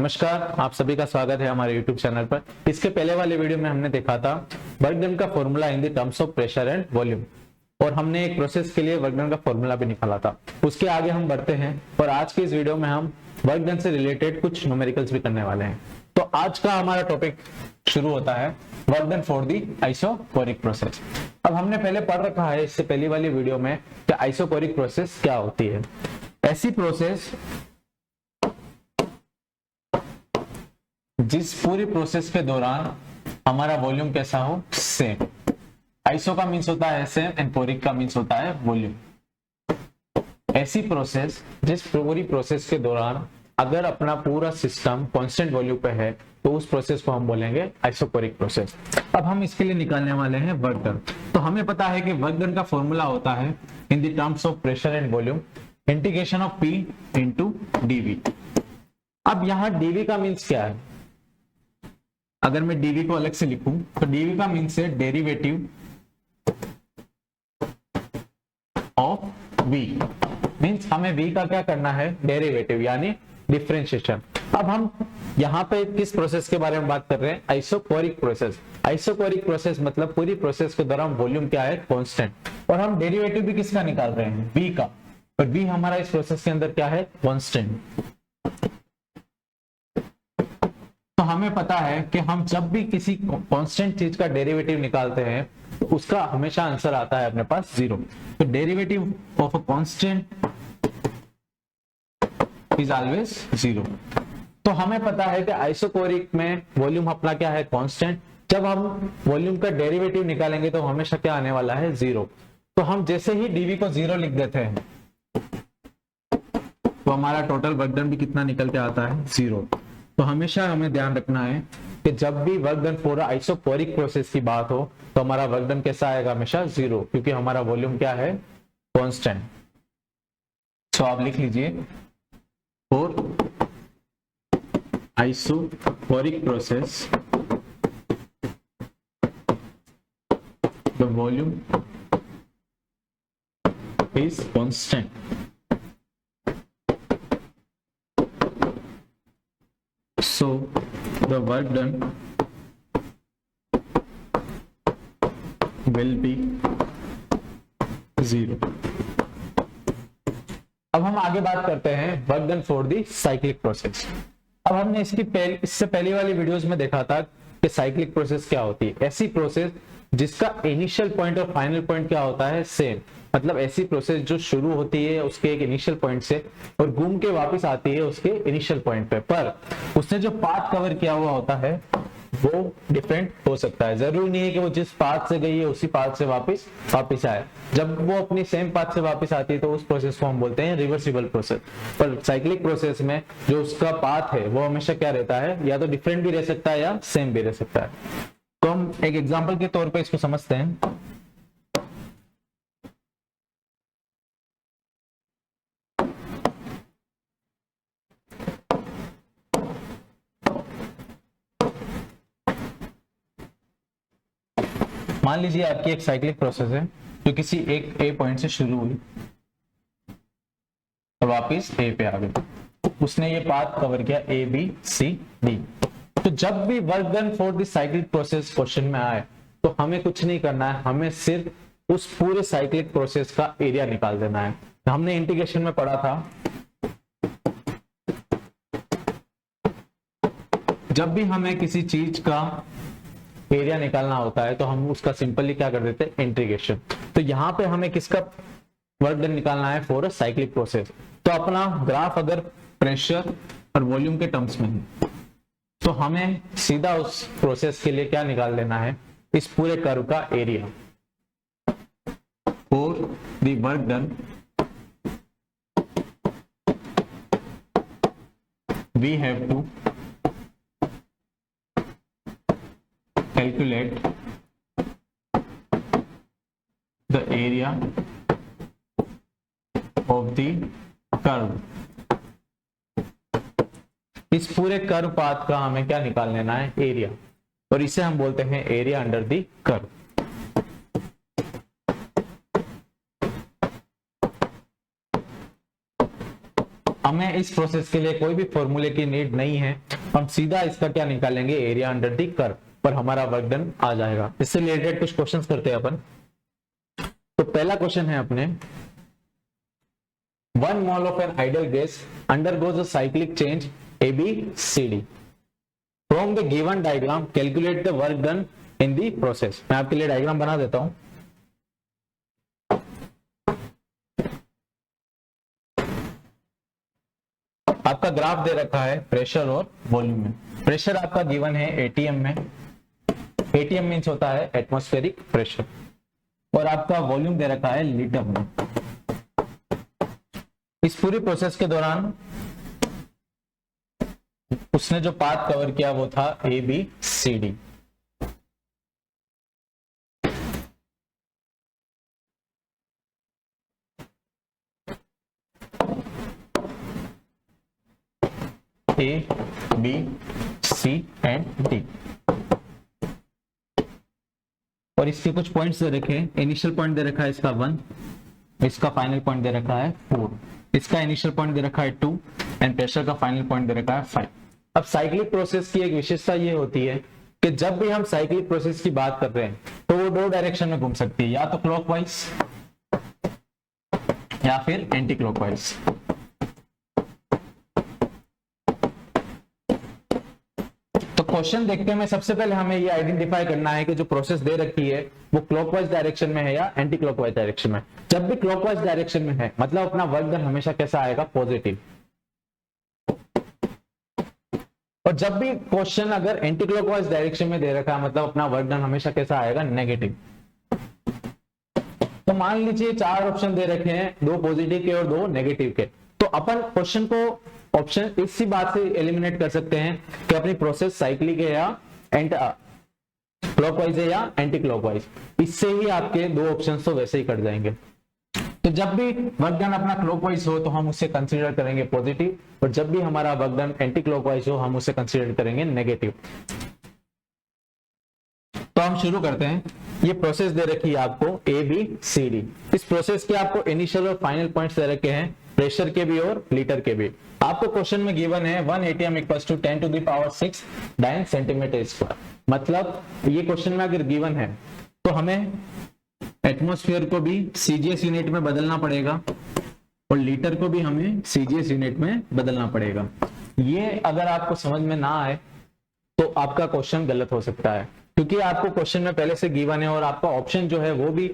नमस्कार, आप सभी का स्वागत है हमारे YouTube चैनल पर। इसके पहले वाले वीडियो में हमने देखा था वर्क डन का formula in the terms of pressure and volume, और हमने एक प्रोसेस के लिए वर्क डन का फॉर्मूला भी निकाला था। उसके आगे हम बढ़ते हैं और आज के इस वीडियो में हम वर्क डन से रिलेटेड कुछ न्यूमेरिकल्स भी करने वाले हैं। तो आज का हमारा टॉपिक शुरू होता है work done for the isochoric process. अब हमने पहले पढ़ रखा है इससे पहली वाली वीडियो में कि आइसोकोरिक प्रोसेस क्या होती है। ऐसी प्रोसेस जिस पूरी प्रोसेस के दौरान हमारा वॉल्यूम कैसा हो, सेम। आइसो का मींस होता है सेम एंड कोरिक का मींस होता है वॉल्यूम। ऐसी प्रोसेस जिस पूरी प्रोसेस के दौरान अगर अपना पूरा सिस्टम कांस्टेंट वॉल्यूम पे है तो उस प्रोसेस को हम बोलेंगे आइसोकोरिक प्रोसेस। अब हम इसके लिए निकालने वाले हैं वर्क डन। तो हमें पता है कि वर्क डन का फॉर्मूला होता है in the terms of pressure and volume integration of P into dV। अब यहाँ dV का मीन्स क्या है? अगर मैं dV को अलग से लिखूं तो dV का मीन्स है डेरिवेटिव ऑफ V। मीन्स हमें V का क्या करना है? डेरिवेटिव यानी डिफरेंशिएशन। अब हम यहाँ पे किस प्रोसेस के बारे में बात कर रहे हैं? Isochoric process. आइसोकोरिक प्रोसेस मतलब पूरी प्रोसेस के दौरान वॉल्यूम क्या है? कांस्टेंट। और हम डेरिवेटिव भी किसका निकाल रहे हैं? V का। और V हमारा इस प्रोसेस के अंदर क्या है? कांस्टेंट। तो हमें पता है कि हम जब भी किसी कांस्टेंट चीज का डेरिवेटिव निकालते हैं तो उसका हमेशा आंसर आता है अपने पास 0। तो derivative of a constant is always 0। तो हमें पता है कि आइसोकोरिक में वॉल्यूम अपना क्या है? कांस्टेंट। जब हम वॉल्यूम का डेरिवेटिव निकालेंगे तो हमेशा क्या आने वाला है? 0। तो हम जैसे ही dV को 0 लिख देते हैं तो हमारा टोटल वर्क डन भी कितना निकल के आता है? 0। तो हमेशा हमें ध्यान रखना है कि जब भी work done for isochoric process की बात हो तो हमारा वर्क डन कैसा आएगा? हमेशा 0, क्योंकि हमारा वॉल्यूम क्या है? कांस्टेंट। सो आप लिख लीजिए for isochoric process the volume is constant. So the work done will be 0। अब हम आगे बात करते हैं work done for the cyclic process. अब हमने इससे पहली वाली वीडियोस में देखा था कि साइक्लिक प्रोसेस क्या होती है। ऐसी प्रोसेस जिसका इनिशियल पॉइंट और फाइनल पॉइंट क्या होता है? सेम। मतलब ऐसी प्रोसेस जो शुरू होती है उसके एक इनिशियल पॉइंट से और घूम के वापस आती है उसके इनिशियल पॉइंट पे, पर उसने जो पाथ कवर किया हुआ होता है वो डिफरेंट हो सकता है। जरूरी नहीं है कि वो जिस पाथ से गई है उसी पाथ से वापस आए। जब वो अपनी सेम पाथ से वापस आती है तो उस प्रोसेस को हम बोलते हैं रिवर्सिबल प्रोसेस। पर साइक्लिक प्रोसेस में जो उसका पाथ है वो हमेशा क्या रहता है? या तो डिफरेंट भी रह सकता है या सेम भी रह सकता है। तो हम एक एग्जाम्पल के तौर पर इसको समझते हैं। मान लीजिए आपकी एक साइक्लिक प्रोसेस है जो किसी एक ए पॉइंट से शुरू हुई और वापस ए पे आ गई। उसने ये पाथ कवर किया A B C D। तो जब भी work done for the cyclic process question में आए तो हमें कुछ नहीं करना है, हमें सिर्फ उस पूरे साइक्लिक प्रोसेस का एरिया निकाल देना है। हमने इंटीग्रेशन में पढ़ा था जब भी हमें किसी चीज का एरिया निकालना होता है तो हम उसका सिंपली क्या कर देते हैं? इंटीग्रेशन। तो यहाँ पे हमें किसका वर्क डन निकालना है? For a cyclic process. तो अपना ग्राफ अगर प्रेशर और वॉल्यूम के टर्म्स में है तो हमें सीधा उस प्रोसेस के लिए क्या निकाल लेना है? इस पूरे कर्व का area. For the work done we have to calculate the area of the curve। इस पूरे कर्व पाथ का हमें क्या निकाल लेना है? एरिया। और इसे हम बोलते हैं एरिया अंडर द कर्व। हमें इस प्रोसेस के लिए कोई भी फॉर्मूले की नीड नहीं है, हम सीधा इसका क्या निकालेंगे, एरिया अंडर द कर्व, पर हमारा वर्क डन आ जाएगा। इससे रिलेटेड कुछ क्वेश्चंस करते हैं अपन। तो पहला क्वेश्चन है अपने, 1 mole of an ideal gas undergoes a cyclic change ABCD. From the given diagram, calculate the work done in the process. मैं आपके लिए डायग्राम बना देता हूं। आपका ग्राफ दे रखा है प्रेशर और वॉल्यूम में। प्रेशर आपका गिवन है एटीएम में, एटीएम मीन्स होता है एटमॉस्फेरिक प्रेशर, और आपका वॉल्यूम दे रखा है लीटर में। इस पूरी प्रोसेस के दौरान उसने जो पाथ कवर किया वो था ABCD। A, B, C and D। और इसके कुछ पॉइंट्स दे रखे हैं। इनिशियल पॉइंट दे रखा है इसका 1, इसका फाइनल पॉइंट दे रखा है 4, इसका इनिशियल पॉइंट दे रखा है 2 एंड प्रेशर का फाइनल पॉइंट दे रखा है 5। अब साइक्लिक प्रोसेस की एक विशेषता ये होती है कि जब भी हम साइक्लिक प्रोसेस की बात कर रहे हैं तो वो 2 डायरेक्शन में घूम सकती है, या तो क्लॉकवाइज या फिर एंटी क्लॉकवाइज। क्वेश्चन देखते हैं, सबसे पहले हमें ये आइडेंटिफाई करना है कि जो प्रोसेस दे रखी है वो क्लॉकवाइज डायरेक्शन में है या एंटी क्लॉकवाइज डायरेक्शन में। जब भी क्लॉकवाइज डायरेक्शन में है मतलब अपना वर्क डन हमेशा कैसा आएगा, पॉजिटिव। और जब भी क्वेश्चन अगर एंटी क्लॉकवाइज डायरेक्शन में दे रखा है मतलब अपना वर्क डन हमेशा कैसा आएगा, नेगेटिव। तो मान लीजिए 4 ऑप्शन दे रखे हैं, 2 पॉजिटिव के और 2 नेगेटिव के। तो अपन क्वेश्चन को ऑप्शन इसी बात से एलिमिनेट कर सकते हैं कि अपनी प्रोसेस साइक्लिक है या क्लॉकवाइज है या एंटी क्लॉकवाइज। इससे ही आपके 2 ऑप्शंस तो वैसे ही कट जाएंगे। तो जब भी वर्क डन अपना क्लॉकवाइज हो तो हम उसे कंसीडर करेंगे पॉजिटिव, और जब भी हमारा वर्क डन एंटी क्लॉकवाइज हो हम उसे कंसीडर करेंगे नेगेटिव। तो हम शुरू करते हैं। ये प्रोसेस दे रखी है आपको ABCD। इस प्रोसेस के आपको इनिशियल और फाइनल पॉइंट्स दे रखे हैं, प्रेशर के भी और लीटर के भी। आपको क्वेश्चन में गिवन है 1 ATM equals to 10 to the power 6 dyne centimetre square. मतलब ये क्वेश्चन में अगर गिवन है तो हमें एटमॉस्फेयर को भी CGS यूनिट में बदलना पड़ेगा और लीटर को भी हमें CGS यूनिट में बदलना पड़ेगा। ये अगर आपको समझ में ना आए तो आपका क्वेश्चन गलत हो सकता है, क्योंकि आपको क्वेश्चन में पहले से गिवन है और आपका ऑप्शन जो है वो भी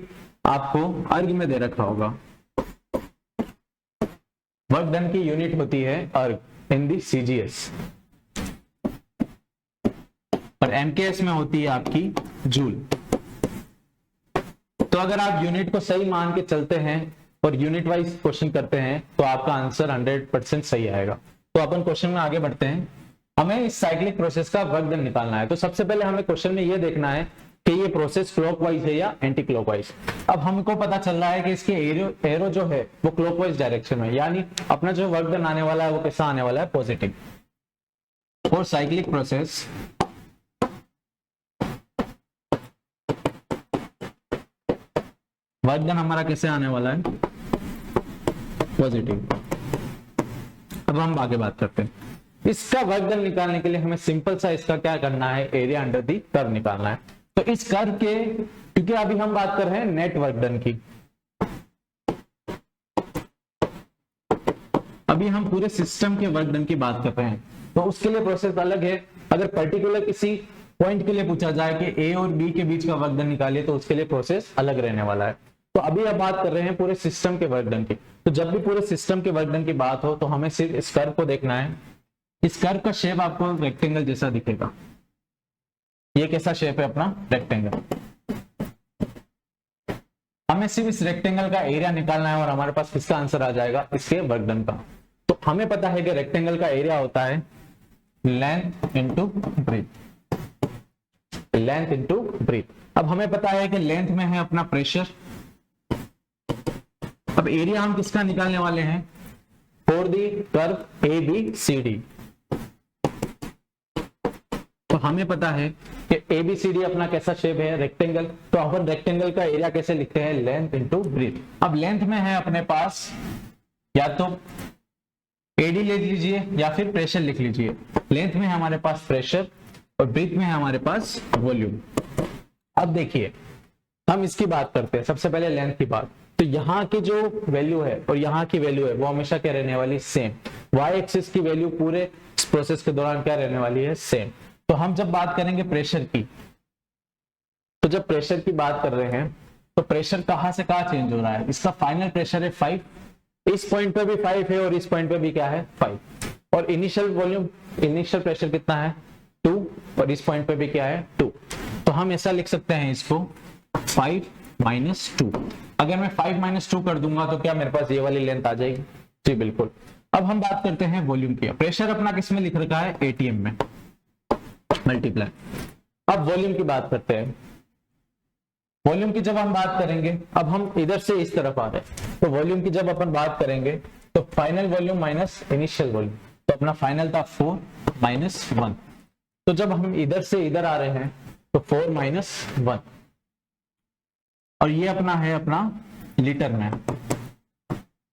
आपको अर्ग में दे रखा होगा। वर्क डन की यूनिट होती है अर्ग इन दी CGS, और MKS में होती है आपकी जूल। तो अगर आप यूनिट को सही मान के चलते हैं और यूनिट वाइज क्वेश्चन करते हैं तो आपका आंसर 100% सही आएगा। तो अपन क्वेश्चन में आगे बढ़ते हैं। हमें इस साइक्लिक प्रोसेस का वर्क डन निकालना है। तो सबसे पहले हमें क्वेश्चन में यह देखना है कि ये प्रोसेस क्लॉकवाइज है या एंटी क्लॉकवाइज। अब हमको पता चल रहा है कि इसके एरो जो है वो क्लॉकवाइज डायरेक्शन में, यानी अपना जो वर्क डन आने वाला है वो कैसा आने वाला है, पॉजिटिव। और साइक्लिक प्रोसेस वर्क डन हमारा कैसे आने वाला है, पॉजिटिव। अब हम आगे बात करते हैं। इसका वर्क डन निकालने के लिए हमें सिंपल सा इसका क्या करना है, एरिया अंडर दी कर्व निकालना है। तो इस कर्व के, क्योंकि अभी हम बात कर रहे हैं नेट वर्क डन की, अभी हम पूरे सिस्टम के वर्क डन की बात कर रहे हैं, तो उसके लिए प्रोसेस अलग है। अगर पर्टिकुलर किसी पॉइंट के लिए पूछा जाए कि A और B के बीच का वर्क डन निकालिए तो उसके लिए प्रोसेस अलग रहने वाला है। तो अभी अब बात कर रहे हैं पूरे सिस्टम के वर्क डन की। तो जब भी पूरे सिस्टम के वर्क डन की बात हो तो हमें सिर्फ इस कर्व को देखना है। इस कर्व का शेप आपको रेक्टेंगल जैसा दिखेगा। ये कैसा शेप है अपना, रेक्टेंगल। हमें सिर्फ इस रेक्टेंगल का एरिया निकालना है और हमारे पास किसका आंसर आ जाएगा, इसके वर्क डन का। तो हमें पता है कि रेक्टेंगल का एरिया होता है length into breadth, length into breadth. अब हमें पता है कि लेंथ में है अपना प्रेशर। अब एरिया हम किसका निकालने वाले हैं, फॉर दी कर्व ABCD। तो हमें पता है कि ABCD अपना कैसा शेप है, रेक्टेंगल। तो अपन रेक्टेंगल का एरिया कैसे लिखते हैं, लेंथ इंटू ब्रेथ। अब लेंथ में है अपने पास या तो एडी ले लीजिए या फिर प्रेशर लिख लीजिए। लेंथ में है हमारे पास प्रेशर और ब्रीथ में है हमारे पास वॉल्यूम। अब देखिए हम इसकी बात करते हैं, सबसे पहले लेंथ की बात। तो यहाँ की जो वैल्यू है और यहाँ की वैल्यू है वो हमेशा क्या रहने वाली, सेम। वाई एक्सिस की वैल्यू पूरे इस प्रोसेस के दौरान क्या रहने वाली है, सेम। तो हम जब बात करेंगे प्रेशर की, तो जब प्रेशर की बात कर रहे हैं तो प्रेशर कहां से कहां चेंज हो रहा है, इसका फाइनल प्रेशर है 5, इस पॉइंट पे भी 5 है और इस पॉइंट पे भी क्या है 5, और इनिशियल वॉल्यूम, इनिशियल प्रेशर कितना है 2, और इस पॉइंट पे भी क्या है 2। तो हम ऐसा लिख सकते हैं इसको 5 - 2। अगर मैं 5 - 2 कर दूंगा तो क्या मेरे पास ये वाली लेंथ आ जाएगी, जी बिल्कुल। अब हम बात करते हैं वॉल्यूम की। प्रेशर अपना किस में लिख रखा है, एटीएम में, मल्टीप्लाई। अब वॉल्यूम की बात करते हैं। वॉल्यूम की जब हम बात करेंगे, अब हम इधर से इस तरफ आ रहे हैं, तो वॉल्यूम की जब अपन बात करेंगे तो final volume minus initial volume, तो अपना फाइनल था 4 - 1। तो जब हम इधर से इधर आ रहे हैं तो 4 - 1, और ये अपना है अपना लीटर में।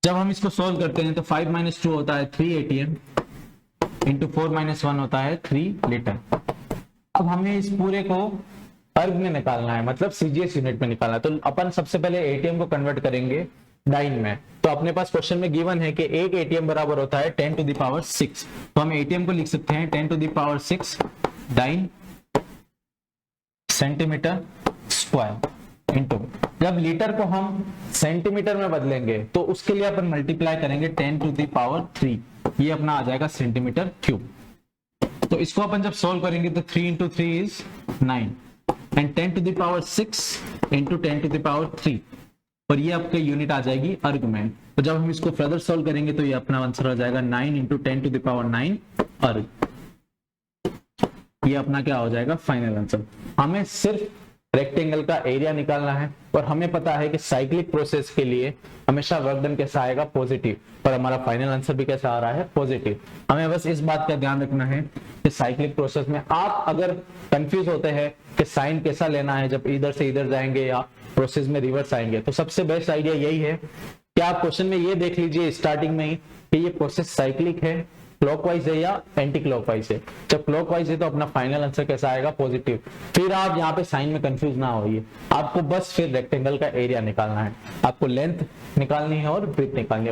जब हम इसको सोल्व करते हैं तो 5 - 2 होता है 3 एटीएम इंटू 4 - 1 होता है 3 लीटर। अब हमें इस पूरे को अर्ग में निकालना है, मतलब सीजीएस यूनिट में निकालना है। तो अपन सबसे पहले एटीएम को कन्वर्ट करेंगे डाइन में। तो अपने पास क्वेश्चन में गिवन है कि एक एटीएम बराबर होता है 10⁶। तो हम एटीएम को लिख सकते हैं 10⁶ डाइन सेंटीमीटर स्क्वायर इंटू, जब लीटर को हम सेंटीमीटर में बदलेंगे तो उसके लिए अपन मल्टीप्लाई करेंगे 10⁻3, ये अपना आ जाएगा सेंटीमीटर क्यूब। तो इसको अपन जब सोल्व करेंगे तो 3 × 3 इज 9 एंड 10⁶ इंटू 10⁻3, और ये आपके यूनिट आ जाएगी अर्ग में। तो जब हम इसको फर्दर सोल्व करेंगे तो ये अपना आंसर आ जाएगा 9 × 10⁹ अर्ग। ये अपना क्या हो जाएगा फाइनल आंसर। हमें सिर्फ रेक्टेंगल का एरिया निकालना है और हमें पता है कि साइक्लिक प्रोसेस के लिए हमेशा वर्क डन कैसा आएगा, पॉजिटिव, और हमारा फाइनल आंसर भी कैसा आ रहा है, पॉजिटिव। हमें बस इस बात का ध्यान रखना है कि साइक्लिक प्रोसेस में आप अगर कंफ्यूज होते हैं कि साइन कैसा लेना है जब इधर से इधर जाएंगे या प्रोसेस में रिवर्स आएंगे, तो सबसे बेस्ट आइडिया यही है कि आप क्वेश्चन में ये देख लीजिए स्टार्टिंग में ही कि ये प्रोसेस साइक्लिक है, क्लॉकवाइज है या एंटी क्लॉकवाइज है। जब क्लॉकवाइज है तो अपना फाइनल आंसर कैसा आएगा, पॉजिटिव। फिर आप यहाँ पे साइन में कंफ्यूज ना होइए, आपको बस फिर रेक्टेंगल का एरिया निकालना है, आपको लेंथ निकालनी है और ब्रीथ निकालनी है।